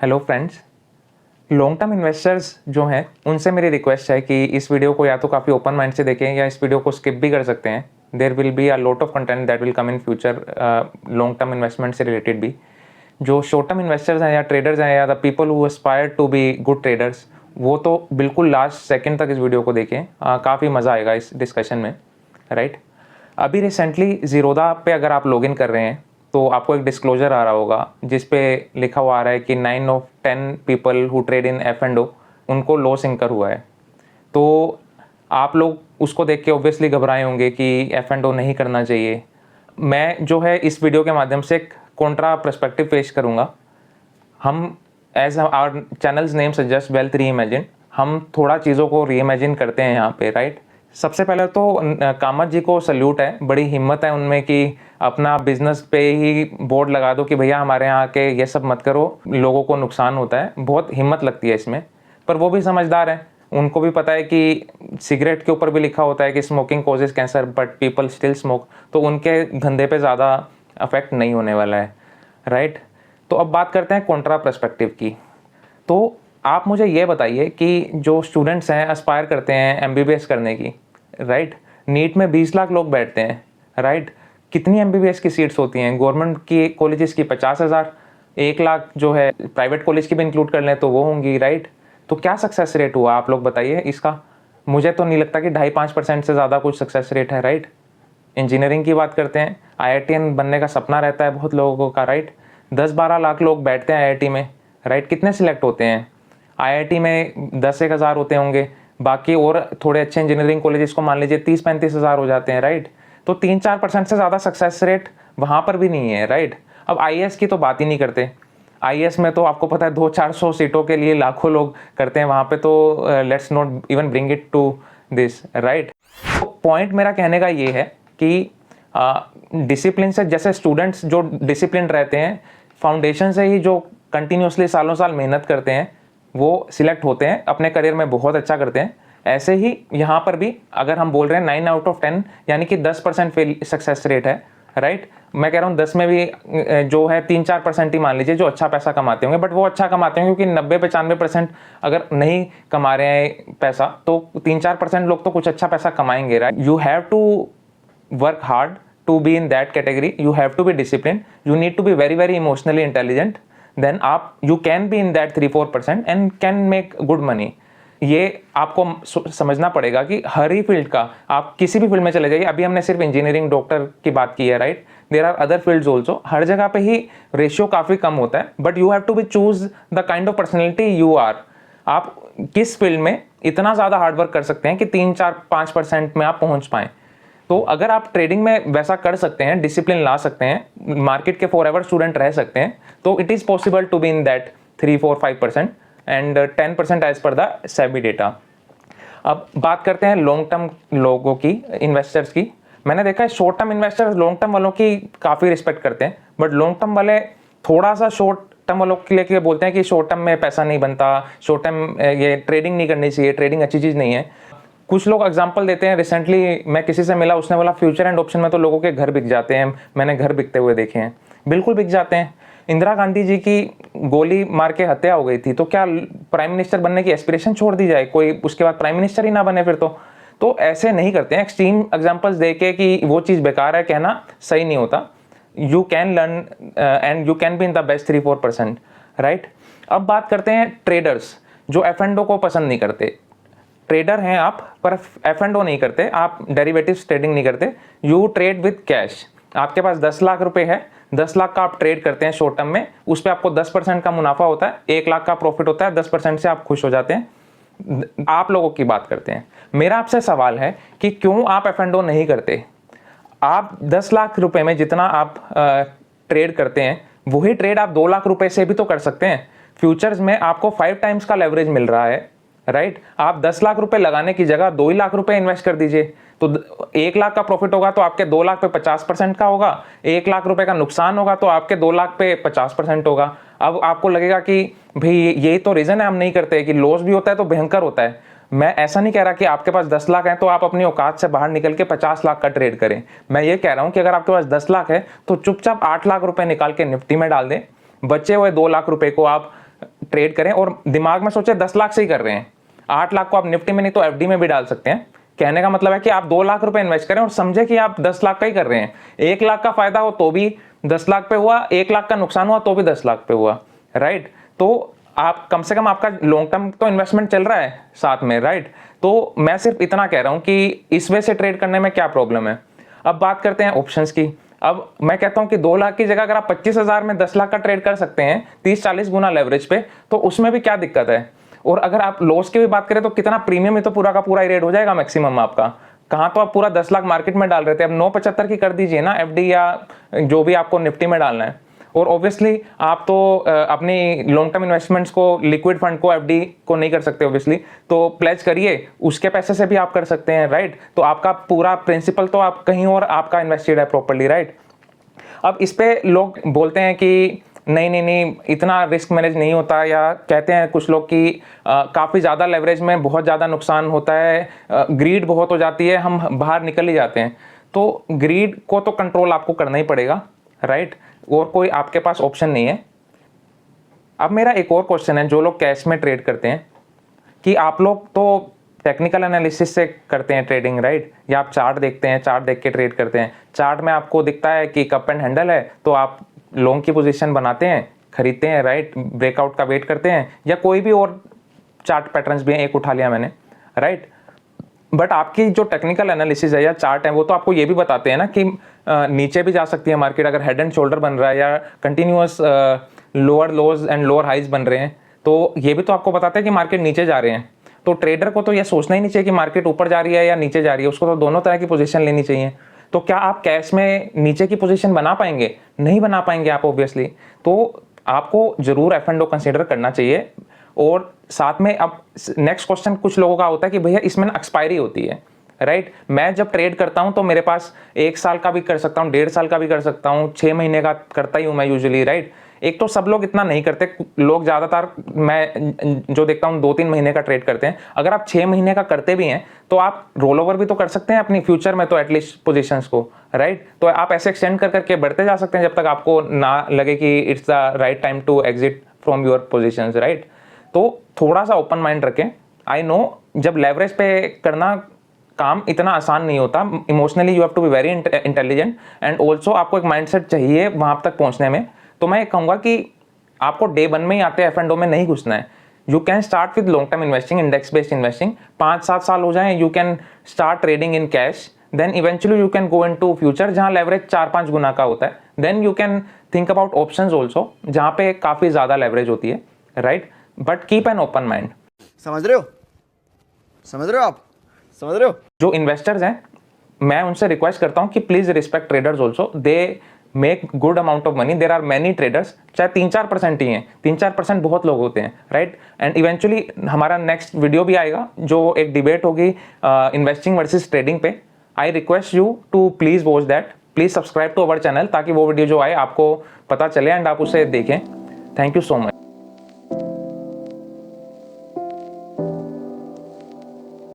Hello friends, long term investors जो हैं उनसे मेरी रिक्वेस्ट है कि इस वीडियो को या तो काफ़ी ओपन माइंड से देखें या इस वीडियो को स्किप भी कर सकते हैं। There will be a lot of content that will come in future long term investment से रिलेटेड भी। जो शॉर्ट टर्म इन्वेस्टर्स हैं या ट्रेडर्स हैं या the people who aspire to be good traders, वो तो बिल्कुल लास्ट सेकंड तक इस वीडियो को देखें। काफ़ी मज़ा आएगा इस डिस्कशन में, राइट। अभी रिसेंटली ज़ीरोधा पे अगर आप लॉगिन कर रहे हैं तो आपको एक डिस्क्लोजर आ रहा होगा जिस पे लिखा हुआ आ रहा है कि 9 of 10 people who trade in F&O उनको लॉस इंकर हुआ है। तो आप लोग उसको देख के ऑब्वियसली घबराए होंगे कि F&O नहीं करना चाहिए। मैं जो है इस वीडियो के माध्यम से एक कॉन्ट्रा पर्सपेक्टिव पेश करूँगा। हम as our channel's name suggest wealth reimagine, हम थोड़ा चीज़ों को रीइमेजिन करते हैं यहाँ पे, राइट। सबसे पहले तो कामत जी को सल्यूट है, बड़ी हिम्मत है उनमें कि अपना बिजनेस पे ही बोर्ड लगा दो कि भैया हमारे यहाँ के ये सब मत करो, लोगों को नुकसान होता है। बहुत हिम्मत लगती है इसमें, पर वो भी समझदार है। उनको भी पता है कि सिगरेट के ऊपर भी लिखा होता है कि smoking causes cancer but people still smoke, तो उनके धंधे पे ज़्यादा अफेक्ट नहीं होने वाला है, राइट। तो अब बात करते हैं कॉन्ट्रा पर्सपेक्टिव की। तो आप मुझे ये बताइए कि जो स्टूडेंट्स हैं एस्पायर करते हैं MBBS करने की, राइट। नीट में 20 लाख लोग बैठते हैं, राइट। कितनी MBBS की सीट्स होती हैं? गवर्नमेंट की कॉलेजेस की 50,000, 1 लाख जो है प्राइवेट कॉलेज की भी इंक्लूड कर लें तो वो होंगी, राइट। तो क्या सक्सेस रेट हुआ आप लोग बताइए इसका? मुझे तो नहीं लगता कि 2.5-5% से ज़्यादा कुछ सक्सेस रेट है, राइट। इंजीनियरिंग की बात करते हैं, IITian बनने का सपना रहता है बहुत लोगों का, राइट। 10-12 लाख लोग बैठते हैं IIT में, राइट। कितने सिलेक्ट होते हैं? IIT में 10-1 हज़ार होते होंगे, बाकी और थोड़े अच्छे इंजीनियरिंग कॉलेजेस को मान लीजिए 30-35 हज़ार हो जाते हैं, राइट। तो 3-4% से ज़्यादा सक्सेस रेट वहाँ पर भी नहीं है, राइट। अब IAS की तो बात ही नहीं करते। IAS में तो आपको पता है 200-400 सीटों के लिए लाखों लोग करते हैं वहाँ पे, तो let's not even bring it to this, right. तो पॉइंट मेरा कहने का ये है कि डिसिप्लिन से, जैसे स्टूडेंट्स जो डिसिप्लिन रहते हैं, फाउंडेशन से ही जो कंटिन्यूसली सालों साल मेहनत करते हैं वो सिलेक्ट होते हैं, अपने करियर में बहुत अच्छा करते हैं। ऐसे ही यहाँ पर भी अगर हम बोल रहे हैं 9 out of 10 यानी कि 10% फेल सक्सेस रेट है, राइट। मैं कह रहा हूँ 10 में भी जो है 3-4% ही मान लीजिए जो अच्छा पैसा कमाते होंगे, बट वो अच्छा कमाते होंगे क्योंकि 90-95% अगर नहीं कमा रहे हैं पैसा तो 3-4% लोग तो कुछ अच्छा पैसा कमाएंगे, right. You have to work hard to be in that category. You have to be disciplined. You need to be very emotionally intelligent. Then आप you can be in that 3-4% and can make good money. ये आपको समझना पड़ेगा कि हर ही field का, आप किसी भी फील्ड में चले जाइए। अभी हमने सिर्फ इंजीनियरिंग डॉक्टर की बात की है, right. There are other fields also. हर जगह पे ही रेशियो काफ़ी कम होता है, but you have to be choose the kind of personality you are. आप किस फील्ड में इतना ज़्यादा हार्डवर्क कर सकते हैं कि 3-4-5% में आप पहुँच पाएँ। तो अगर आप ट्रेडिंग में वैसा कर सकते हैं, डिसिप्लिन ला सकते हैं, मार्केट के फॉरएवर स्टूडेंट रह सकते हैं, तो it is possible to be in that 3-4-5% and 10% as per the SEBI data. अब बात करते हैं लॉन्ग टर्म लोगों की, इन्वेस्टर्स की। मैंने देखा है short term investors long term वालों की काफ़ी रिस्पेक्ट करते हैं, बट लॉन्ग टर्म वाले थोड़ा सा शॉर्ट टर्म वालों के लिए बोलते हैं कि शॉर्ट टर्म में पैसा नहीं बनता, शॉर्ट टर्म ये ट्रेडिंग नहीं करनी चाहिए, ट्रेडिंग अच्छी चीज़ नहीं है। कुछ लोग एग्जांपल देते हैं। रिसेंटली मैं किसी से मिला, उसने बोला फ्यूचर एंड ऑप्शन में तो लोगों के घर बिक जाते हैं, मैंने घर बिकते हुए देखे हैं। बिल्कुल बिक जाते हैं। इंदिरा गांधी जी की गोली मार के हत्या हो गई थी, तो क्या प्राइम मिनिस्टर बनने की एस्पिरेशन छोड़ दी जाए? कोई उसके बाद प्राइम मिनिस्टर ही ना बने फिर तो ऐसे नहीं करते हैं। एक्सट्रीम एग्जाम्पल्स दे के कि वो चीज़ बेकार है कहना सही नहीं होता। You can learn and you can be in the best 3-4%, right. अब बात करते हैं ट्रेडर्स जो F&O को पसंद नहीं करते। ट्रेडर हैं आप, पर F&O नहीं करते, आप डेरिवेटिव्स ट्रेडिंग नहीं करते, यू ट्रेड विद कैश। आपके पास 10 लाख रुपए है, 10 लाख का आप ट्रेड करते हैं शॉर्ट टर्म में, उस पर आपको 10% का मुनाफा होता है, 1 लाख का प्रॉफिट होता है, 10% से आप खुश हो जाते हैं। आप लोगों की बात करते हैं। मेरा आपसे सवाल है कि क्यों आप F&O नहीं करते? आप 10 लाख रुपए में जितना आप ट्रेड करते हैं वही ट्रेड आप 2 लाख रुपए से भी तो कर सकते हैं। फ्यूचर्स में आपको 5 टाइम्स का लेवरेज मिल रहा है, राइट। आप 10 लाख रुपए लगाने की जगह 2 ही लाख रुपए इन्वेस्ट कर दीजिए, तो 1 लाख का प्रॉफिट होगा तो आपके 2 लाख पे 50% का होगा, 1 लाख रुपए का नुकसान होगा तो आपके 2 लाख पे 50% होगा। अब आपको लगेगा कि भाई यही तो रीजन है हम नहीं करते, कि लॉस भी होता है तो भयंकर होता है। मैं ऐसा नहीं कह रहा कि आपके पास 10 लाख है तो आप अपनी औकात से बाहर निकल के 50 लाख का ट्रेड करें। मैं ये कह रहा हूं कि अगर आपके पास 10 लाख है तो चुपचाप 8 लाख रुपए निकाल के निफ्टी में डाल दें, बचे हुए 2 लाख रुपए को आप ट्रेड करें और दिमाग में सोचे 10 लाख से ही कर रहे हैं, 8 लाख को आप निफ्टी में नहीं तो एफडी में भी डाल सकते हैं। कहने का मतलब है कि आप 2 लाख रुपए इन्वेस्ट करें और समझे कि आप 10 लाख का ही कर रहे हैं। 1 लाख का फायदा हो तो भी 10 लाख पे हुआ, 1 लाख का नुकसान हुआ तो भी 10 लाख पे हुआ, राइट। तो आप कम से कम आपका लॉन्ग टर्म तो इन्वेस्टमेंट चल रहा है साथ में, राइट। तो मैं सिर्फ इतना कह रहा हूं कि इस वे से ट्रेड करने में क्या प्रॉब्लम है। अब बात करते हैं ऑप्शंस की। अब मैं कहता हूं कि 2 लाख की जगह अगर आप 25,000 में 10 लाख का ट्रेड कर सकते हैं 30-40 गुना लेवरेज पे, तो उसमें भी क्या दिक्कत है। और अगर आप लॉस की भी बात करें तो कितना प्रीमियम ही तो पूरा का पूरा ही रेट हो जाएगा मैक्सिमम आपका। कहां तो आप पूरा 10 लाख मार्केट में डाल रहे थे, अब 9.75 की कर दीजिए ना एफडी या जो भी आपको निफ्टी में डालना है। और ऑब्वियसली आप तो अपनी लॉन्ग टर्म इन्वेस्टमेंट्स को, लिक्विड फंड को, एफडी को नहीं कर सकते ऑब्वियसली, तो प्लेज करिए, उसके पैसे से भी आप कर सकते हैं, राइट। तो आपका पूरा प्रिंसिपल तो आप कहीं और आपका इन्वेस्टेड है प्रॉपर्ली, राइट। अब इस पे लोग बोलते हैं कि नहीं नहीं नहीं इतना रिस्क मैनेज नहीं होता, या कहते हैं कुछ लोग कि काफ़ी ज़्यादा लेवरेज में बहुत ज़्यादा नुकसान होता है, ग्रीड बहुत हो जाती है, हम बाहर निकल ही जाते हैं। तो ग्रीड को तो कंट्रोल आपको करना ही पड़ेगा, राइट, और कोई आपके पास ऑप्शन नहीं है। अब मेरा एक और क्वेश्चन है, जो लोग कैश में ट्रेड करते हैं, कि आप लोग तो टेक्निकल एनालिसिस से करते हैं ट्रेडिंग, राइट, या आप चार्ट देखते हैं, चार्ट देख के ट्रेड करते हैं। चार्ट में आपको दिखता है कि कप एंड हैंडल है तो आप लॉन्ग की पोजीशन बनाते हैं, खरीदते हैं, राइट, ब्रेकआउट का वेट करते हैं, या कोई भी और चार्ट पैटर्न्स भी हैं, एक उठा लिया मैंने, राइट। बट आपकी जो टेक्निकल एनालिसिस है या चार्ट है वो तो आपको ये भी बताते हैं ना कि नीचे भी जा सकती है मार्केट, अगर हेड एंड शोल्डर बन रहा है या continuous lower lows and lower highs बन रहे हैं, तो ये भी तो आपको बताते हैं कि मार्केट नीचे जा रहे हैं। तो ट्रेडर को तो ये सोचना ही नहीं चाहिए कि मार्केट ऊपर जा रही है या नीचे जा रही है, उसको तो दोनों तरह की पोजीशन लेनी चाहिए। तो क्या आप कैश में नीचे की पोजीशन बना पाएंगे? नहीं बना पाएंगे आप ऑब्वियसली। तो आपको जरूर एफ एंड ओ कंसिडर करना चाहिए। और साथ में अब नेक्स्ट क्वेश्चन कुछ लोगों का होता है कि भैया इसमें ना एक्सपायरी होती है, राइट। मैं जब ट्रेड करता हूं तो मेरे पास 1 साल का भी कर सकता हूं, 1.5 साल का भी कर सकता हूं, 6 महीने का करता ही हूं मैं यूजुअली, राइट। एक तो सब लोग इतना नहीं करते, लोग ज्यादातर मैं जो देखता हूं 2-3 महीने का ट्रेड करते हैं। अगर आप 6 महीने का करते भी हैं तो आप रोल ओवर भी तो कर सकते हैं अपनी फ्यूचर में, तो एटलीस्ट पोजीशंस को, राइट। तो आप ऐसे एक्सटेंड कर करके बढ़ते जा सकते हैं जब तक आपको ना लगे कि it's the right time to exit from your positions, right. तो थोड़ा सा ओपन माइंड रखें। आई नो जब लेवरेज पे करना काम इतना आसान नहीं होता, emotionally you have to be very intelligent and also आपको एक माइंडसेट चाहिए वहां तक पहुंचने में। तो मैं कहूंगा कि आपको डे 1 में ही आते एफ एंड ओ में नहीं घुसना है। You can start with long term investing, index based investing, 5-7 साल हो जाए, you can start trading in cash, then eventually you can go into future जहां लेवरेज 4-5 गुना का होता है। Then you can think about options also जहां पे काफी ज्यादा लेवरेज होती है, right. But keep an open mind. समझ रहे हो? समझ रहे हो आप? समझ रहे हो? जो इन्वेस्टर्स हैं मैं उनसे रिक्वेस्ट करता हूं कि please respect traders also, they make good amount of money. There are many traders, चाहे 3-4% ही हैं, 3-4% बहुत लोग होते हैं, राइट। एंड इवेंचुअली हमारा नेक्स्ट वीडियो भी आएगा जो एक डिबेट होगी इन्वेस्टिंग वर्सेस ट्रेडिंग पे। I request you to please watch that, please subscribe to our channel ताकि वो वीडियो जो आए आपको पता चले एंड आप उसे देखें। Thank you so much.